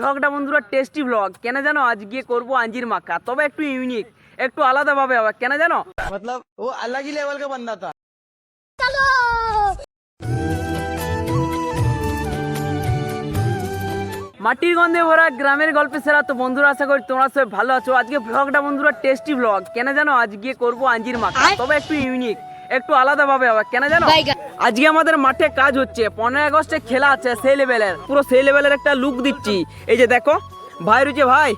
ভ্লগটা বন্ধুরা tasty vlog কেন জানো আজকে করব আঞ্জির মাখা তবে একটু ইউনিক একটু আলাদা ভাবে হবে কেন জানো मतलब वो अलग ही लेवल का बंदा था। মাটির গন্ধে ভরা গ্রামের গল্পে সেরা তো বন্ধুরা আশা করি তোমরা সবাই ভালো আছো। আজকে ভ্লগটা বন্ধুরা টেস্টি ভ্লগ কেন জানো আজকে করব আঞ্জির মাখা তবে একটু ইউনিক একটু আলাদা ভাবে হবে কেন জানো আজকে আমাদের মাঠে কাজ হচ্ছে 15 আগস্টে খেলা আছে সেই লেভেলের পুরো সেই লেভেলের একটা লুক দিচ্ছি। এই যে দেখো ভাই রয়েছে ভাই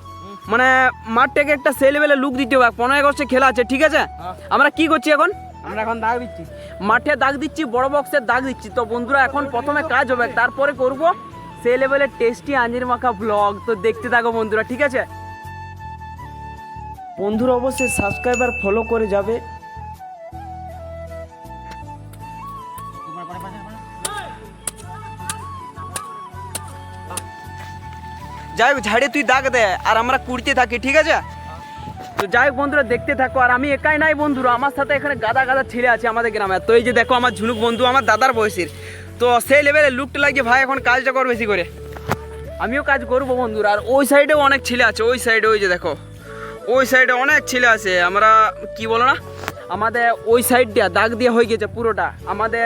মানে মাঠটাকে একটা সেই লেভেলের লুক দিতে হবে। 15 আগস্টে খেলা আছে ঠিক আছে। আমরা কি করছি এখন আমরা এখন দাগ দিচ্ছি মাঠে দাগ দিচ্ছি বড় বক্সের দাগ দিচ্ছি। তো বন্ধুরা এখন প্রথমে কাজ হবে তারপরে করব সেই লেভেলের টেস্টি আঞ্জির মাখা ব্লগ। তো দেখতে থাকো বন্ধুরা ঠিক আছে। বন্ধুরা অবশ্যই সাবস্ক্রাইব আর ফলো করে যাবে। যাই হোক ঝাড়ে তুই দাগ দে আর আমরা কুড়তে থাকি ঠিক আছে। তো যাই হোক বন্ধুরা দেখতে থাকো আর আমি একাই নাই বন্ধুরা আমার সাথে এখানে গাদা গাদা ছেলে আছে আমাদের গ্রামে। তো এই যে দেখো আমার ঝুনুক বন্ধু আমার দাদার বয়সের তো সেই লেভেলে লুকটা লাগিয়ে ভাই এখন কাজটা কর বেশি করে আমিও কাজ করবো বন্ধুরা। আর ওই সাইডেও অনেক ছেলে আছে ওই সাইডে ওই যে দেখো ওই সাইডে অনেক ছেলে আছে। আমরা কি বলো না আমাদের ওই সাইডটা দাগ দিয়ে হয়ে গেছে পুরোটা আমাদের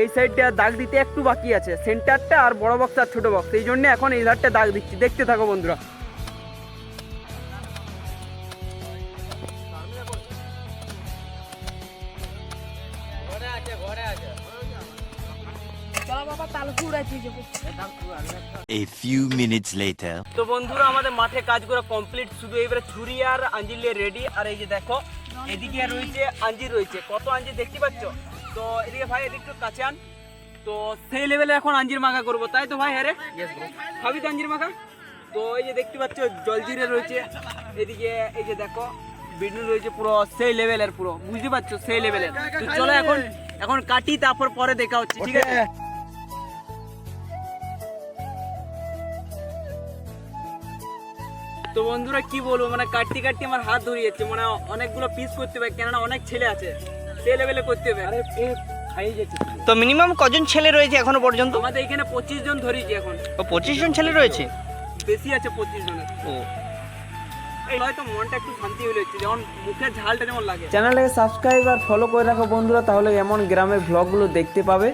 এই সাইডটা দাগ দিতে একটু বাকি আছে সেন্টারটা আর বড় বক্স আর ছোট বক্স এই জন্য এখন এই ধারটা দাগ দিচ্ছি দেখতে থাকো বন্ধুরা। A few minutes later. তো বন্ধুরা আমাদের মাঠে কাজ করা কমপ্লিট শুধু এবারে ছুরি আর আঞ্জির রেডি। আর এই যে দেখো এদিকে রয়েছে আঞ্জির রয়েছে কত আঞ্জির দেখতে পাচ্ছ। তো এদিকে ভাই এদিকে একটু কাছে আন। তো সেই লেভেলে এখন আঞ্জির মাখা করবো তাই তো ভাই? হ্যাঁ রে খাবি তো আঞ্জির মাখা? তো এই যে দেখতে পাচ্ছ জলজিরে রয়েছে এদিকে এই যে দেখো বিডনু রয়েছে পুরো সেই লেভেলের পুরো বুঝতে পারছো সেই লেভেলের। তো চলো এখন কাটি তারপর পরে দেখা হচ্ছে ঠিক আছে। তো বন্ধুরা কি বলবো মানে কাটতে কাটতে আমার হাত ধরে যাচ্ছে মানে অনেকগুলো পিস করতে হবে কেননা অনেক ছেলে আছে সেই লেভেলে করতে হবে। তো মিনিমাম কজন ছেলে রয়েছে এখনো পর্যন্ত? আমাদের এখানে 25 জন ধরেছি এখন। ও 25 জন ছেলে রয়েছে? বেশি আছে 25 জনের। ও এই হয়তো মনটা একটু শান্তি হয়ে যাচ্ছে যেমন মুখের ঝালটা যেমন লাগে। চ্যানেলটাকে সাবস্ক্রাইব আর ফলো করে রাখো বন্ধুরা তাহলে এমন গ্রামের ভ্লগগুলো দেখতে পাবে।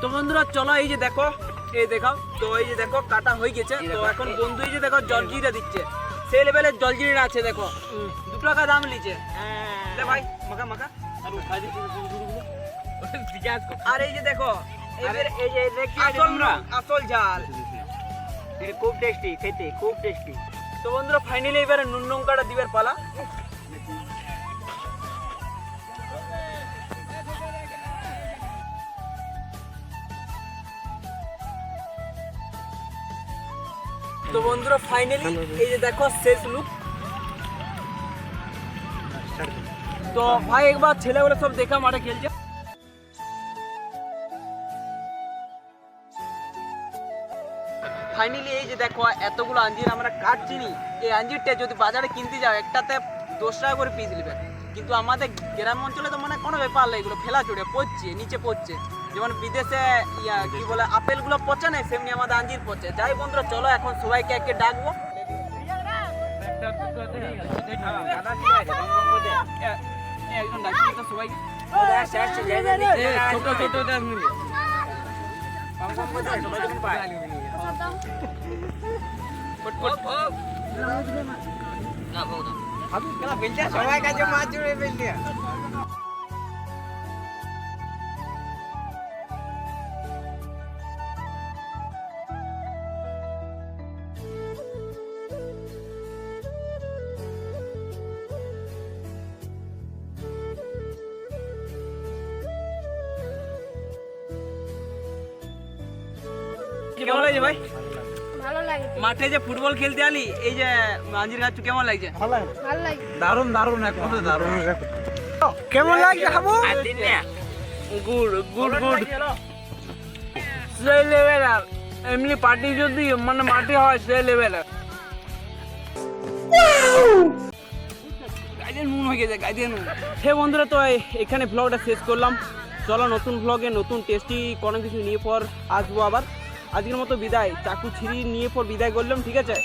তো বন্ধুরা চলো এই যে দেখো এই দেখাও তো এই যে দেখো কাটা হয়ে গেছে। তো এখন বন্ধু এই যে দেখো জলজিরা দিচ্ছে সেই লেভেলের জলজিরা আছে দেখো 2 টাকা দাম লিছে ভাই মাখা মাখা আর এই যে দেখো এই যে আসল ঝাল খুব টেস্টি খেতে খুব টেস্টি। তো বন্ধুরা ফাইনালি এবারে নুন লঙ্কাটা দিবার পালা। তো বন্ধুরা ফাইনালি এই যে দেখো শেষ লুক। তো ভাই একবার ছেলেগুলো সব দেখা মাঠে খেলছে। ফাইনালি এই যে দেখো এতগুলো আঞ্জির আমরা কাটছি নি। এই আঞ্জিরটা যদি বাজারে কিনতে যাও একটাতে 10 টাকা করে পিস নেবে কিন্তু আমাদের গ্রাম অঞ্চলে তো মানে কোনো ব্যাপার না এগুলো ফেলা চড়ে পড়ছে নিচে পড়ছে যেমন বিদেশে কি বলে আপেলগুলো পচে না সেমনি আমাদের আঞ্জির পচে। যাই বন্ধুরা চলো এখন সবাইকে একে ডাকবো। একজন ডাকছি তো সবাইকে ছোট ছোট সবাই কাছে মাছ জুড়ে ফেলতে কেমন লাগছে ভাই? ভালো লাগে। মাঠে যে ফুটবল খেলতে আলি এই যে আঞ্জির গাছ কেমন লাগছে? ভালো লাগে। দারুণ দারুণ এখন দারুণ কেমন লাগছে খাবো গুড গুড গুড সেই লেভেল আর এমনি পার্টি যদি মানে মাটি হয় সেই লেভেল আর গাইডেন নুন হয়ে গেছে গাইডেন নুন। হে বন্ধুরা, তো এখানে ব্লগটা শেষ করলাম। চলো নতুন ব্লগে নতুন টেস্টি কোনো কিছু নিয়ে পর আসবো আবার। আজকের মতো বিদায়, চাকু ছিঁড়ি নিয়ে পর বিদায় করলাম, ঠিক আছে।